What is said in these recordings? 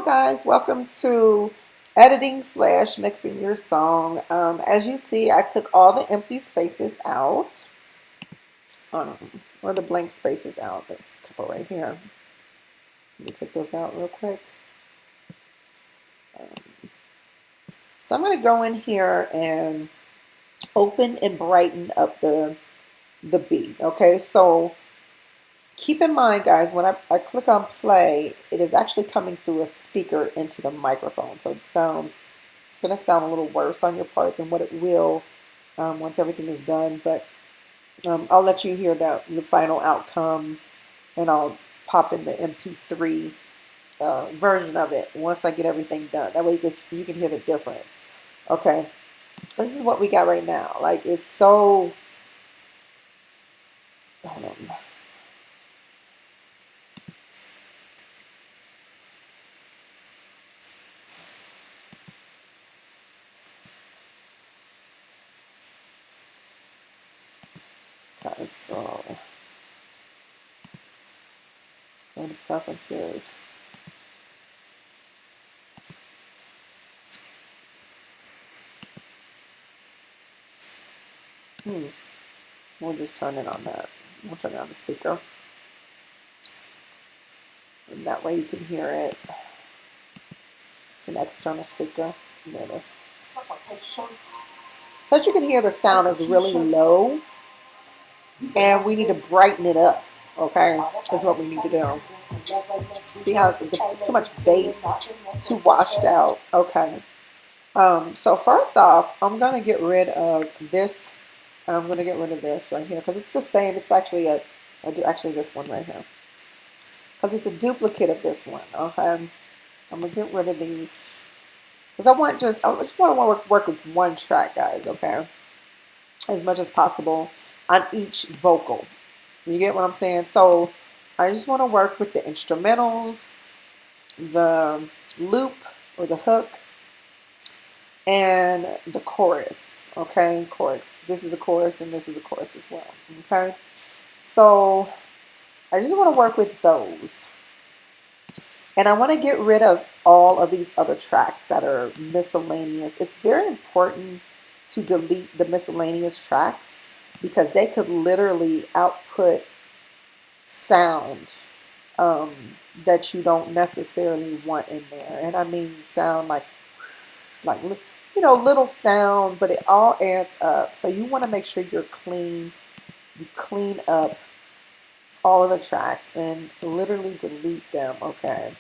Guys, welcome to editing slash mixing your song. As you see, I took all the empty spaces out, or the blank spaces out. There's a couple right here. Let me take those out real quick. So I'm going to go in here and open and brighten up the beat. Okay, so keep in mind, guys, when I click on play, it is actually coming through a speaker into the microphone. So it's going to sound a little worse on your part than what it will once everything is done. But I'll let you hear the final outcome, and I'll pop in the MP3 version of it once I get everything done. That way you can hear the difference. Okay, this is what we got right now. Like, it's so... Okay, so go to preferences. We'll just turn it on that. We'll turn it on the speaker. And that way you can hear it. It's an external speaker. There it is. So that you can hear the sound is really low. And we need to brighten it up. Okay? That's what we need to do. See how it's too much bass, too washed out. Okay. So first off, I'm going to get rid of this. And I'm going to get rid of this right here because it's the same. It's actually actually this one right here because it's a duplicate of this one. Okay, I'm going to get rid of these because I just want to work with one track, guys. Okay, as much as possible on each vocal. You get what I'm saying? So I just want to work with the instrumentals, the loop or the hook, and the chorus. Okay, chorus. This is a chorus and this is a chorus as well. Okay, so I just want to work with those, and I want to get rid of all of these other tracks that are miscellaneous. It's very important to delete the miscellaneous tracks because they could literally output sound that you don't necessarily want in there. And I mean sound like little sound, but it all adds up. So you want to make sure you clean up all of the tracks and literally delete them. Okay,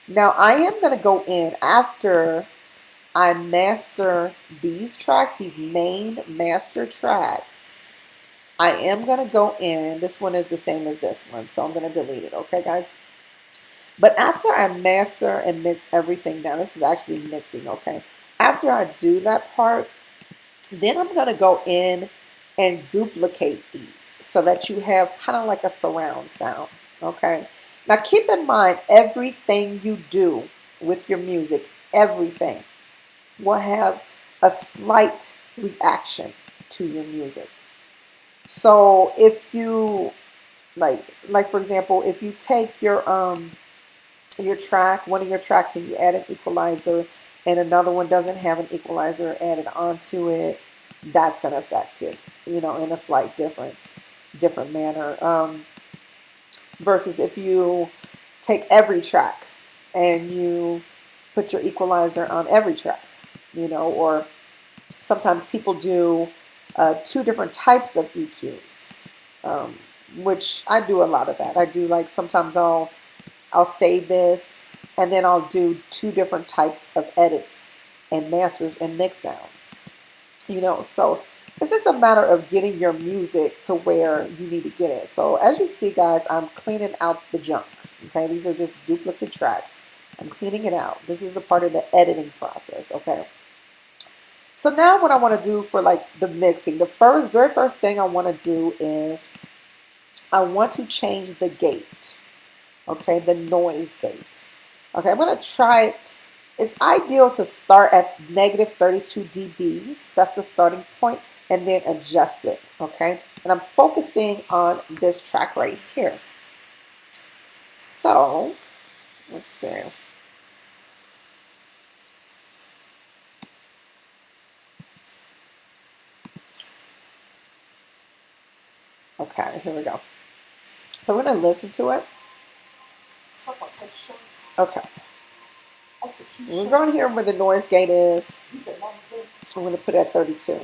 now I am going to go in after I master these tracks, these main master tracks. I am going to go in. This one is the same as this one, so I'm going to delete it. Okay, guys? But after I master and mix everything down, this is actually mixing, okay? After I do that part, then I'm going to go in and duplicate these so that you have kind of like a surround sound, okay? Now keep in mind, everything you do with your music, everything will have a slight reaction to your music. So if you, like for example, if you take your track, one of your tracks, and you add an equalizer, and another one doesn't have an equalizer added onto it, that's going to affect it, in a slight different manner. Versus if you take every track and you put your equalizer on every track, or sometimes people do two different types of EQs, which I do a lot of that. I do, like, sometimes I'll save this and then I'll do two different types of edits and masters and mix downs, so it's just a matter of getting your music to where you need to get it. So as you see, guys, I'm cleaning out the junk. Okay, these are just duplicate tracks. I'm cleaning it out. This is a part of the editing process. Okay, so now what I want to do for like the mixing, the very first thing I want to do is I want to change the gate. Okay, the noise gate. Okay, I'm going to try it. It's ideal to start at negative 32 dBs. That's the starting point, and then adjust it. Okay, and I'm focusing on this track right here. So let's see. Okay, here we go. So we're going to listen to it. Okay. We're going here where the noise gate is. I'm going to put it at 32.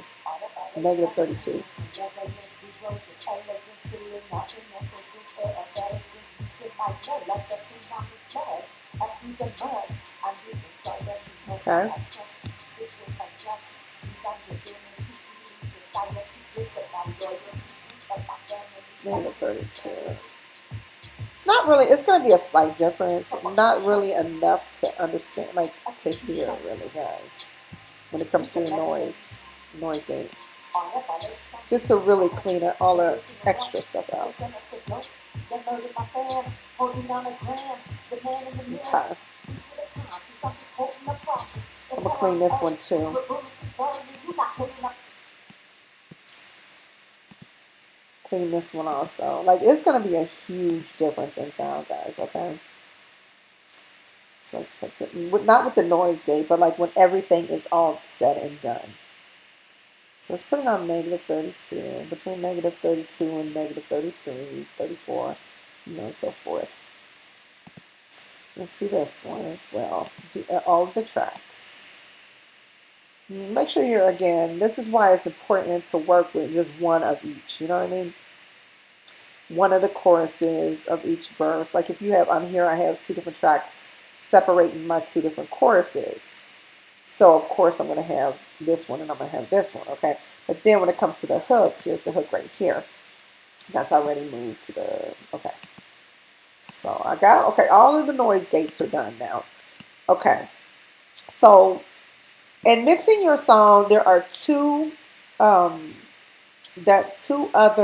Negative 32. Okay. Negative 32. It's not really, it's going to be a slight difference. Not really enough to understand, like to hear really, guys, when it comes to the noise gate. Just to really clean up all the extra stuff out. Okay. I'm going to clean this one too. Clean this one also. Like, it's going to be a huge difference in sound, guys, okay? So let's put it, not with the noise gate, but like when everything is all said and done. So let's put it on negative 32, between negative 32 and negative 33, 34, so forth. Let's do this one as well. Do all of the tracks. Make sure you're, again, this is why it's important to work with just one of each, you know what I mean? One of the choruses of each verse. Like if you have, on here I have 2 different tracks separating my 2 different choruses. So of course I'm going to have this one and I'm going to have this one, okay? But then when it comes to the hook, here's the hook right here. That's already moved to the, okay. So I got, okay, all of the noise gates are done now. Okay. So in mixing your song, there are two other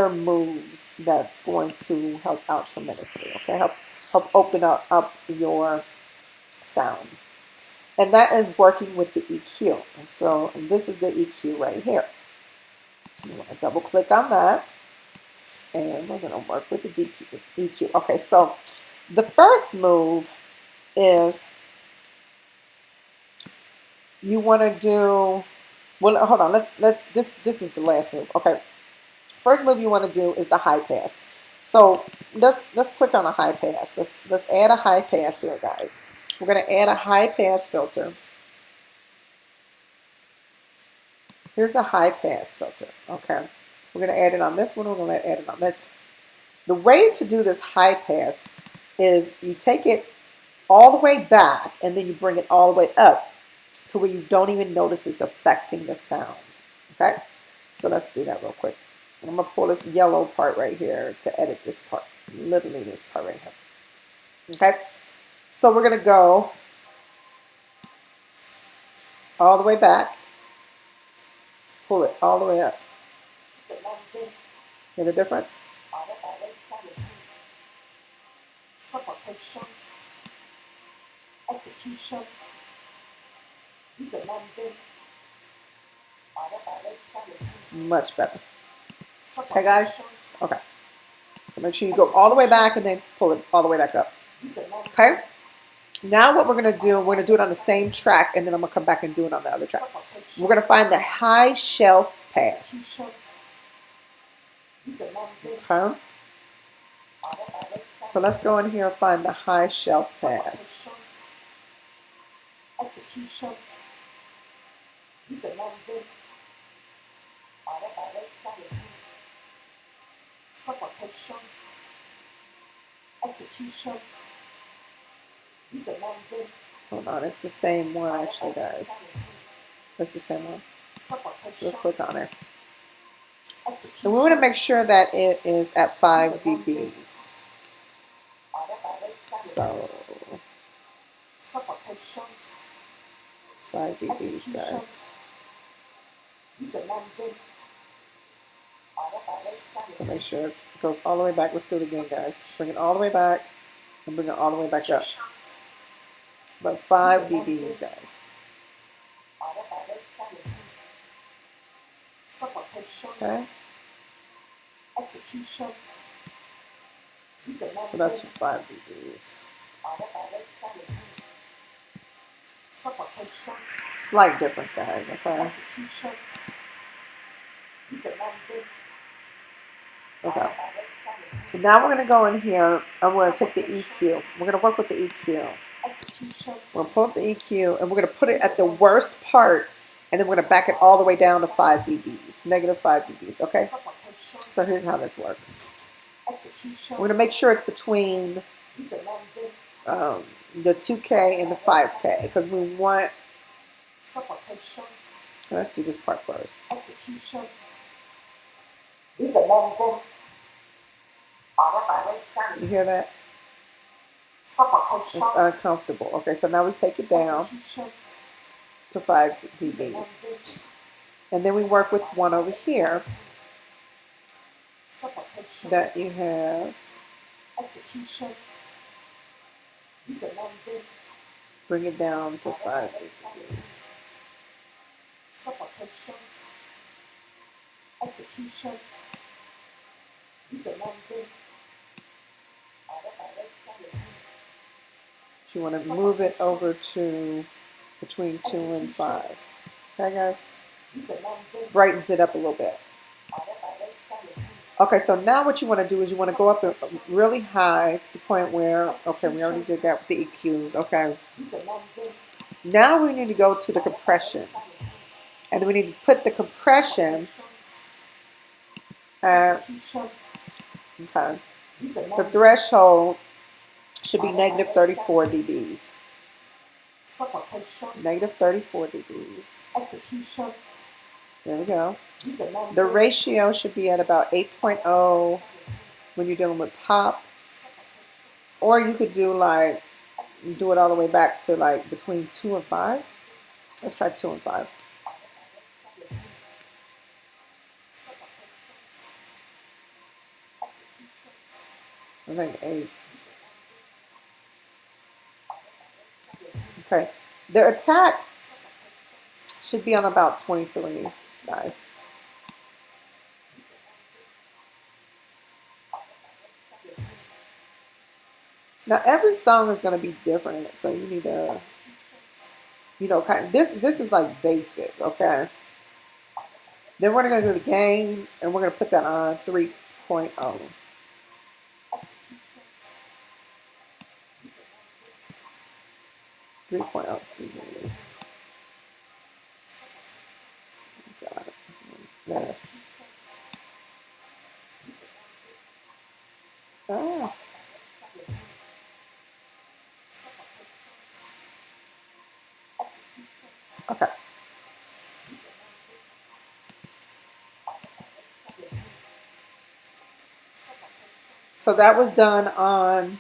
moves that's going to help out tremendously, okay? Help open up your sound. And that is working with the EQ. So this is the EQ right here. I'm going to double click on that. And we're going to work with the EQ. Okay, so the first move is you want to do, well, hold on. This is the last move. Okay. First move you want to do is the high pass. So let's click on a high pass. Let's add a high pass here, guys. We're going to add a high pass filter. Here's a high pass filter. Okay. We're going to add it on this one. We're going to add it on this one. The way to do this high pass is you take it all the way back and then you bring it all the way up to where you don't even notice it's affecting the sound. Okay. So let's do that real quick. I'm going to pull this yellow part right here to edit this part. Literally this part right here. Okay. So we're going to go all the way back. Pull it all the way up. Hear the difference? Much better. Okay, guys? Okay. So make sure you go all the way back and then pull it all the way back up. Okay? Now what we're going to do, we're going to do it on the same track, and then I'm going to come back and do it on the other tracks. We're going to find the high shelf pass. Okay? So let's go in here and find the high shelf pass. Hold on, it's the same one actually, guys. It's the same one. So let's click on it. And we want to make sure that it is at 5 dBs. So 5 dBs, guys. So make sure it goes all the way back. Let's do it again, guys. Bring it all the way back and bring it all the way back up. About 5 dBs, guys. Okay. So that's 5 dBs. Slight difference, guys. Okay. Okay. So now we're going to go in here and we're going to take the EQ. We're going to work with the EQ. We're going to pull up the EQ and we're going to put it at the worst part, and then we're going to back it all the way down to 5 dBs, negative 5 dBs, okay? So here's how this works. We're going to make sure it's between the 2K and the 5K because we want, let's do this part first. You hear that? It's uncomfortable. Okay, so now we take it down to 5 dBs. And then we work with one over here that you have. Bring it down to 5 dBs. You want to move it over to between 2 and 5. Okay, guys? Brightens it up a little bit. Okay, so now what you want to do is you want to go up really high to the point where, okay, we already did that with the EQs. Okay. Now we need to go to the compression. And then we need to put the compression at, okay, the threshold should be negative 34 dBs. Negative 34 dBs. There we go. The ratio should be at about 8.0 when you're dealing with pop. Or you could do like, do it all the way back to like between 2 and 5. Let's try 2 and 5. I think 8. Okay. The attack should be on about 23, guys. Now every song is going to be different, so you need to, you know, kind of, this is like basic, okay? Then we're going to do the gain, and we're going to put that on 3.0. 3.0 degrees. Got it. Yes. Ah. Okay. So that was done on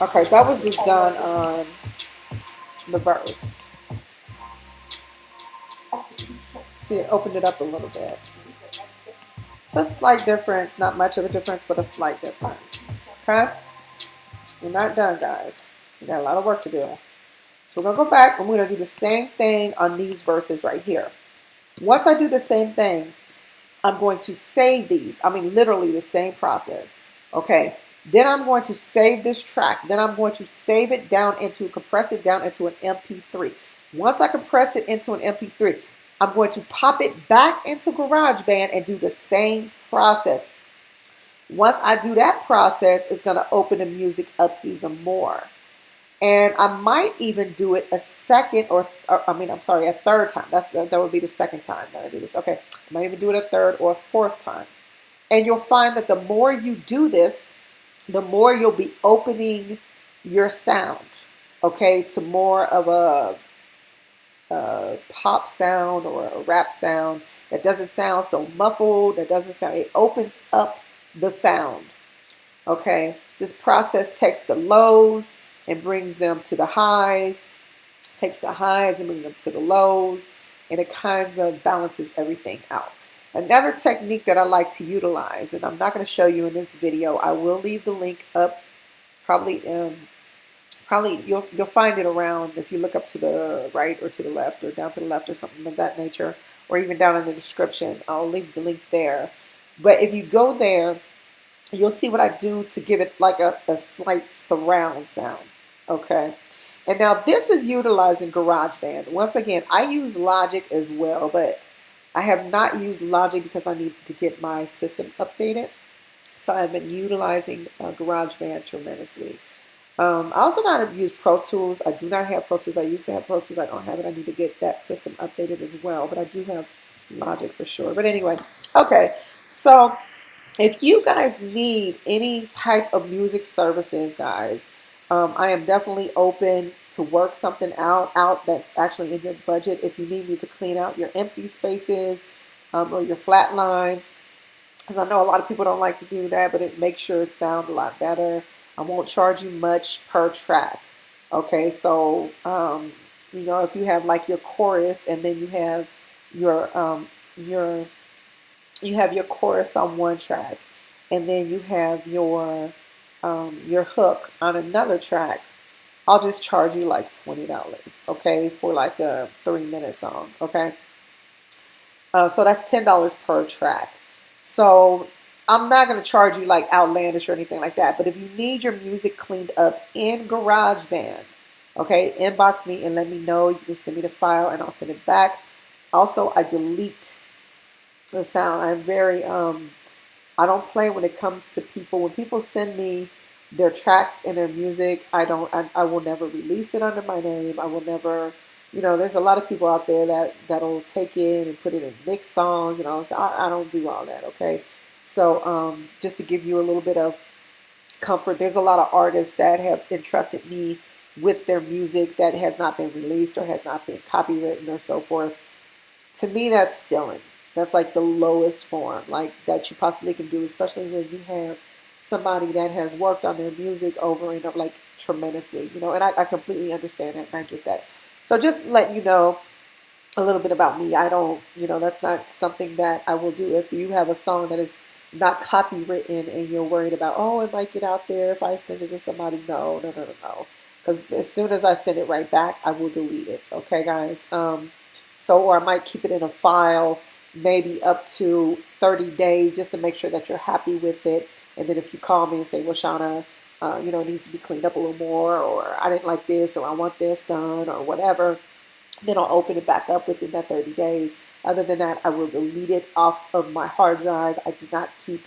okay, that was just done on the verse. See, it opened it up a little bit. It's a slight difference, not much of a difference, but a slight difference. Okay? We're not done, guys. We got a lot of work to do. So we're going to go back and we're going to do the same thing on these verses right here. Once I do the same thing, I'm going to save these. I mean, literally the same process. Okay? Then I'm going to save this track. Then I'm going to save it down into, compress it down into an MP3. Once I compress it into an MP3, I'm going to pop it back into GarageBand and do the same process. Once I do that process, it's going to open the music up even more. And I might even do it a second a third time. That would be the second time that I do this. Okay, I might even do it a third or a fourth time. And you'll find that the more you do this, the more you'll be opening your sound, okay, to more of a pop sound or a rap sound that doesn't sound so muffled, it opens up the sound, okay? This process takes the lows and brings them to the highs, takes the highs and brings them to the lows, and it kind of balances everything out. Another technique that I like to utilize, and I'm not going to show you in this video, I will leave the link up, probably you'll find it around if you look up to the right or to the left or down to the left or something of that nature, or even down in the description. I'll leave the link there. But if you go there, you'll see what I do to give it like a slight surround sound. Okay. And now this is utilizing GarageBand. Once again, I use Logic as well, but I have not used Logic because I need to get my system updated. So I've been utilizing GarageBand tremendously. I also know how to use Pro Tools. I do not have Pro Tools. I used to have Pro Tools. I don't have it. I need to get that system updated as well. But I do have Logic for sure. But anyway, okay. So if you guys need any type of music services, guys, I am definitely open to work something out that's actually in your budget. If you need me to clean out your empty spaces or your flat lines, because I know a lot of people don't like to do that, but it makes sure it sound a lot better. I won't charge you much per track. Okay, so you know, if you have like your chorus and then your your you have your chorus on one track, and then you have your hook on another track, I'll just charge you like $20, okay, for like a 3-minute song, okay? So that's $10 per track. So I'm not going to charge you like outlandish or anything like that. But if you need your music cleaned up in GarageBand, okay, inbox me and let me know. You can send me the file and I'll send it back. Also, I delete the sound. I'm very I don't play when it comes to people. When people send me their tracks and their music, I will never release it under my name. I will never, you know, there's a lot of people out there that'll take it and put it in mix songs and all this. I don't do all that, okay? So just to give you a little bit of comfort, there's a lot of artists that have entrusted me with their music that has not been released or has not been copywritten or so forth. To me, that's stealing. That's like the lowest form, like that you possibly can do, especially when you have somebody that has worked on their music over and over, like tremendously, you know. And I completely understand that and I get that. So just let you know a little bit about me. I don't, you know, that's not something that I will do. If you have a song that is not copywritten and you're worried about, oh, it might get out there if I send it to somebody. No, no, no, no, no. Because as soon as I send it right back, I will delete it. Okay, guys. So, or I might keep it in a file, maybe up to 30 days, just to make sure that you're happy with it. And then if you call me and say, well, Shawnna, you know, it needs to be cleaned up a little more, or I didn't like this, or I want this done, or whatever, then I'll open it back up within that 30 days. Other than that, I will delete it off of my hard drive. I do not keep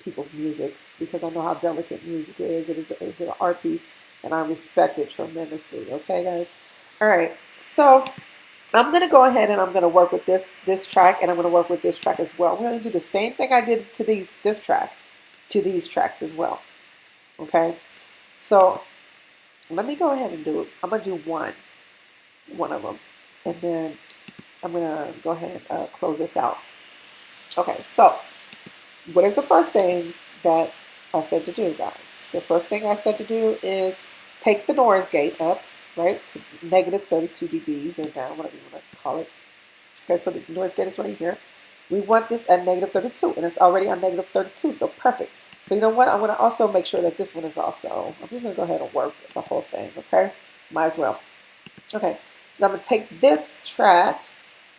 people's music because I know how delicate music is. It is an art piece, and I respect it tremendously. Okay, guys? All right. So I'm going to go ahead and I'm going to work with this track, and I'm going to work with this track as well. I'm going to do the same thing I did to this track, to these tracks as well. Okay? So let me go ahead and do it. I'm going to do one of them. And then I'm going to go ahead and close this out. Okay, so what is the first thing that I said to do, guys? The first thing I said to do is take the noise gate up, right, to negative 32 dBs or down, whatever you want to call it. Okay, so the noise gate is right here. We want this at negative 32, and it's already on negative 32, so perfect. So you know what? I'm going to also make sure that this one is also, I'm just going to go ahead and work the whole thing, okay? Might as well. Okay, so I'm going to take this track.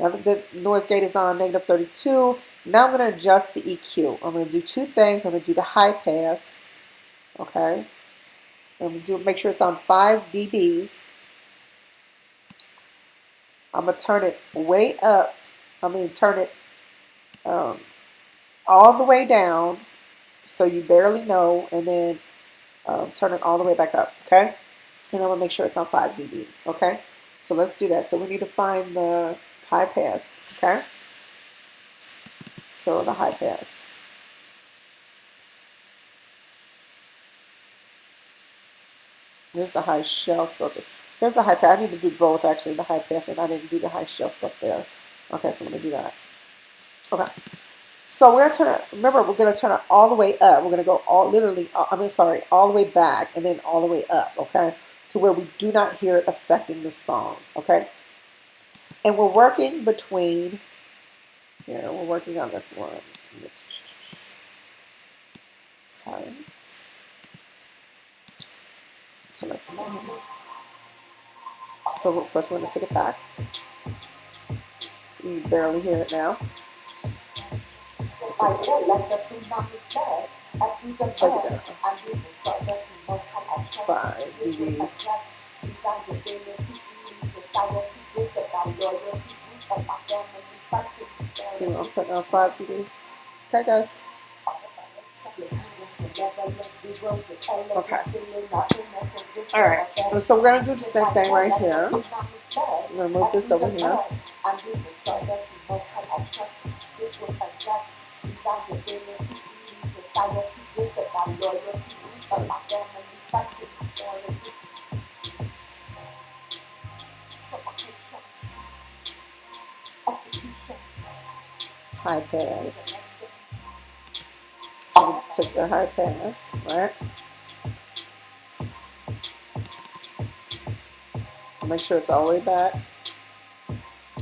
Now that the noise gate is on negative 32, now I'm going to adjust the EQ. I'm going to do two things. I'm going to do the high pass, okay? I'm going to make sure it's on 5 dBs. I'm going to turn it way up. Turn it all the way down so you barely know, and then turn it all the way back up, okay? And I'm going to make sure it's on 5 dBs, okay? So let's do that. So we need to find the high pass, okay? So the high pass. Here's the high shelf filter. Here's the high pass. I need to do both, actually, the high pass, and I didn't do the high shelf up there. Okay, so let me do that. Okay. So we're going to turn it, remember, we're going to turn it all the way up. We're going to go all the way back and then all the way up, okay? To where we do not hear it affecting the song, okay? And we're working between, here, we're working on this one. Okay. So let's see. So first we're going to take it back. You barely hear it now. Take it down. 5 dBs. See, I'm putting on 5 dBs. Okay, guys. Okay. All right. So we're going to do the same thing right here. I'm going to move this over here. High pass. So we took the high pass, right? Make sure it's all the way back.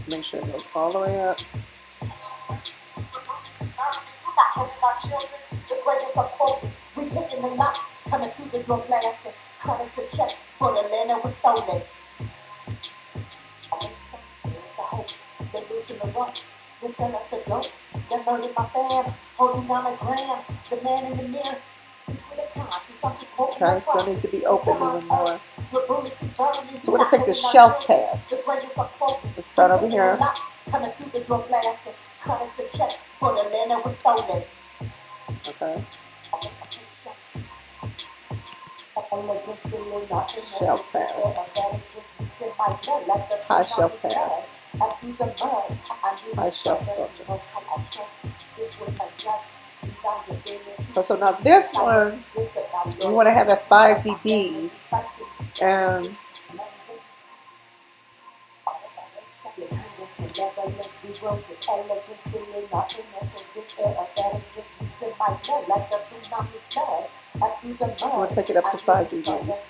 Make sure it goes all the way up. We picking the lock, coming through the door blasting, coming to check for the land that was stolen. They losing the rope, they sell us the dope, they murdered my fam, holding down a gram, the man in the mirror. Okay, still needs to be open even more. So we're going to take the shelf pass. Let's start over here. Okay. Shelf pass. High shelf pass. High shelf filter. So now this one, we want to have at 5 dBs. And we'll take it up to 5 dBs.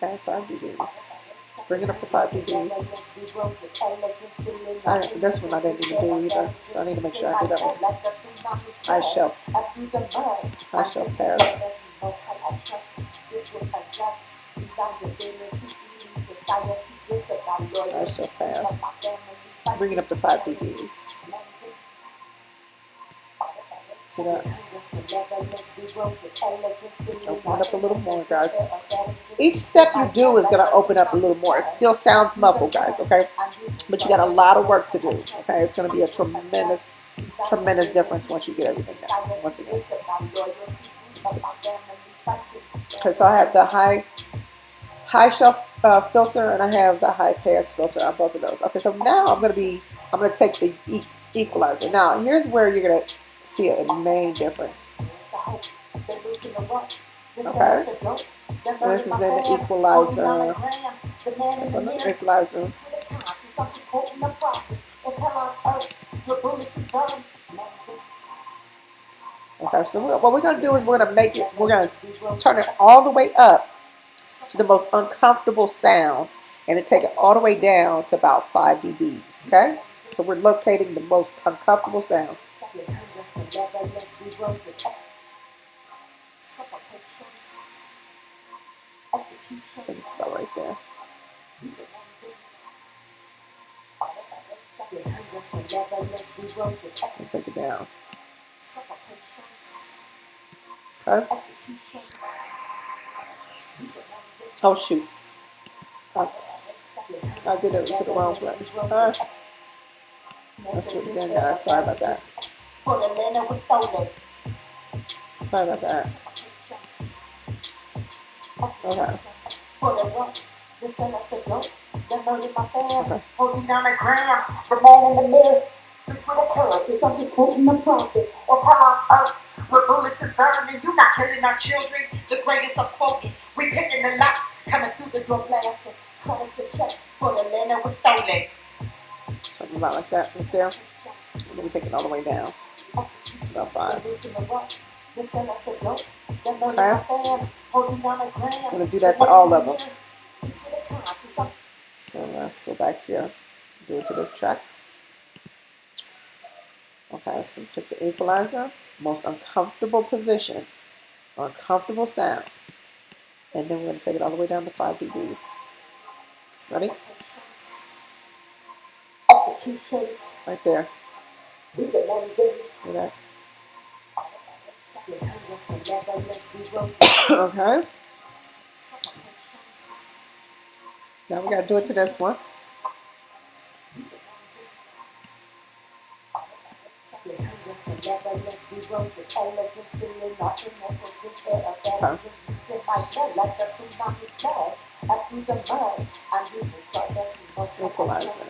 Okay, 5 dBs. Bring it up to 5 dBs. Alright, this one I didn't even do either, so I need to make sure I do that one. High shelf. High shelf pass. High shelf pass. Bring it up to 5 dBs. See that? Open it up a little more, guys. Each step you do is going to open up a little more. It still sounds muffled, guys, okay? But you got a lot of work to do, okay? It's going to be a tremendous, tremendous difference once you get everything down, once again. Okay, so I have the high shelf filter and I have the high pass filter on both of those. Okay, so now I'm going to take the equalizer. Now, here's where you're going to see a main difference. Okay, and this is in the equalizer. Equalizer. Okay, so what we're going to do is we're going to turn it all the way up to the most uncomfortable sound and then take it all the way down to about 5 dBs. Okay, so we're locating the most uncomfortable sound. I think it's about right there. And take it down. Okay. Oh shoot. I did it to the wrong place. Let's do it again, guys. Sorry about that. Sorry about that. Okay. Okay. Holding down a gram, the man in the mirror, speaks with a courage, it's something quoting the prophet. That's how on earth, where bullets is burning, you not killing our children, the greatest of quoting. We picking the locks, coming through the door blasting, calling to check for the land that was stolen. Something about like that right there. And then we take it all the way down. It's about 5. Okay. I'm going to do that to all of them. So let's go back here. Do it to this track. Okay, so check the equalizer. Most uncomfortable position. Uncomfortable sound. And then we're going to take it all the way down to 5 dBs. Ready? Right there. See that? Okay. Now we gotta do it to this one. Equalizer.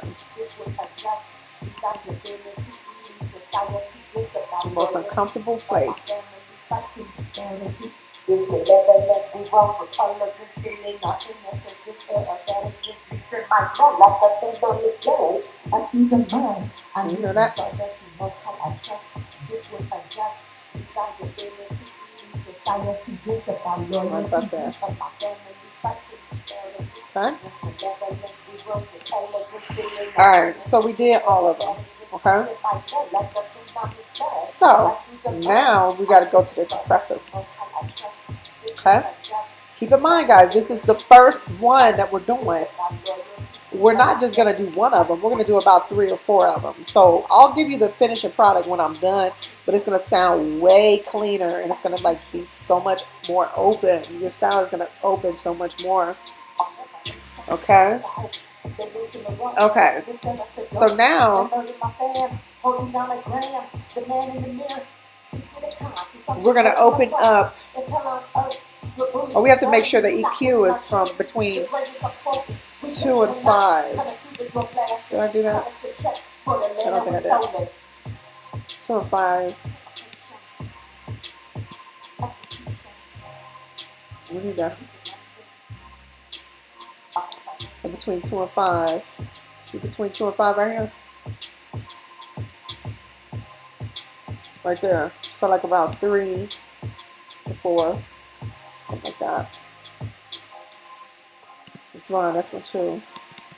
The most uncomfortable place. You know that? Right about there. Okay. Alright, so we did all of them. Okay. So now we got to go to the compressor. Okay. Keep in mind, guys, this is the first one that we're doing. We're not just going to do one of them. We're going to do about 3 or 4 of them. So I'll give you the finishing product when I'm done, but it's going to sound way cleaner, and it's going to like be so much more open. Your sound is going to open so much more. Okay. Okay. So now we're going to open up. Oh, we have to make sure the EQ is from between 2 and 5. Did I do that? I don't think I did. 2 and 5. We need that. Between 2 and 5. See between 2 and 5 right here? Right there. So like about 3 or 4. Something like that. Let's draw on this one too.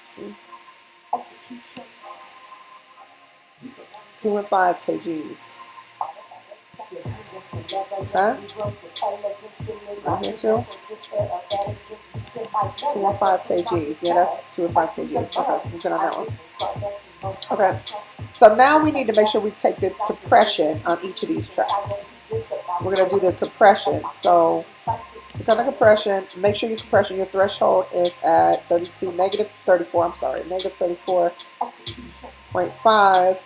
See? 2 and 5 kgs. Okay. Right here too. 2 and 5 kgs. Yeah, that's 2 and 5 kgs. Okay, we're good on that one. Okay. So now we need to make sure we take the compression on each of these tracks. We're going to do the compression. So click on the compression. Make sure your compression, your threshold is at 32, negative 34. I'm sorry, negative 34.5.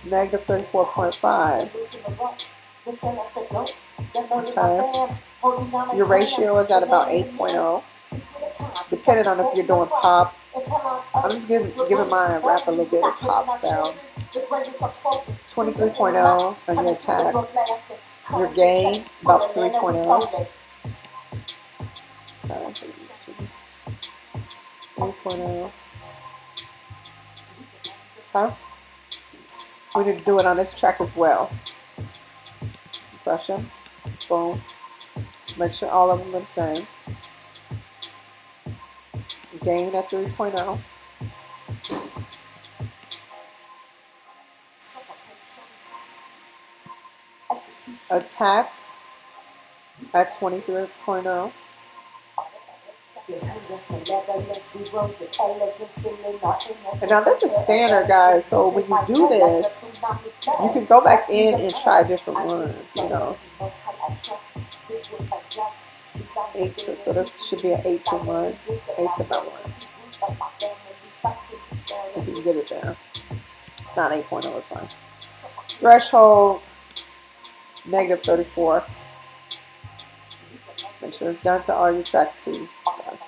Negative 34.5. Okay. Your ratio is at about 8.0. Depending on if you're doing pop. I'm just giving mine rap a little bit of pop sound. 23.0 on your attack. Your gain about 3.0. 3.0. Okay. We need to do it on this track as well. Compression. Boom. Make sure all of them are the same. Gain at 3.0. Attack at 23.0. And now this is standard, guys, so when you do this, you can go back in and try different ones, you know. 8 to, so this should be an 8 to 1, 8 to about 1. If you can get it there. Not 8.0 is fine. Threshold, negative 34. Make sure it's done to all your tracks too, guys.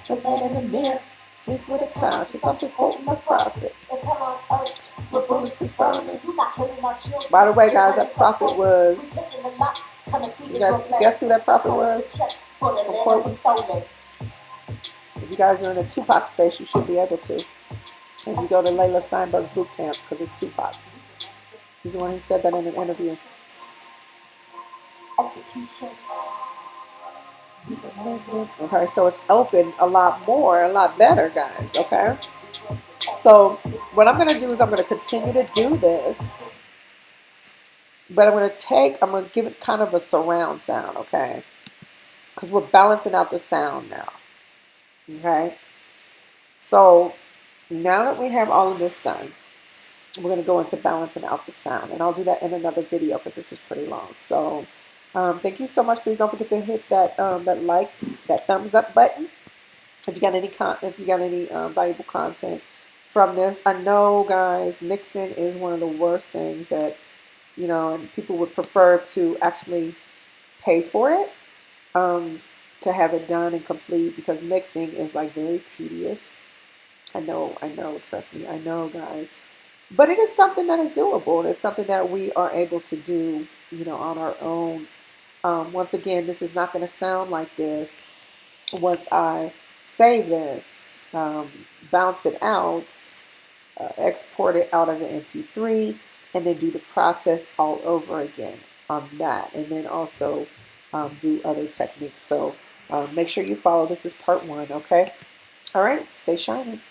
The man in the mirror, sleeps with a conscience. I'm just quoting my prophet. By the way, guys, that prophet was. You guys guess who that prophet was? If you guys are in the Tupac space, you should be able to. If you go to Layla Steinberg's boot camp, because it's Tupac. He's the one who said that in an interview. Okay, so it's open a lot more, a lot better, guys, okay? So what I'm going to do is I'm going to continue to do this. But I'm going to give it kind of a surround sound, okay? Because we're balancing out the sound now, okay? So now that we have all of this done, we're going to go into balancing out the sound. And I'll do that in another video because this was pretty long. So thank you so much. Please don't forget to hit that that thumbs up button. If you got any valuable content from this. I know, guys, mixing is one of the worst things that, and people would prefer to actually pay for it, to have it done and complete, because mixing is like very tedious. I know, trust me, I know, guys. But it is something that is doable. It's something that we are able to do, on our own. Once again, this is not going to sound like this once I save this, bounce it out, export it out as an MP3, and then do the process all over again on that. And then also do other techniques. So make sure you follow. This is part 1, okay? All right, stay shining.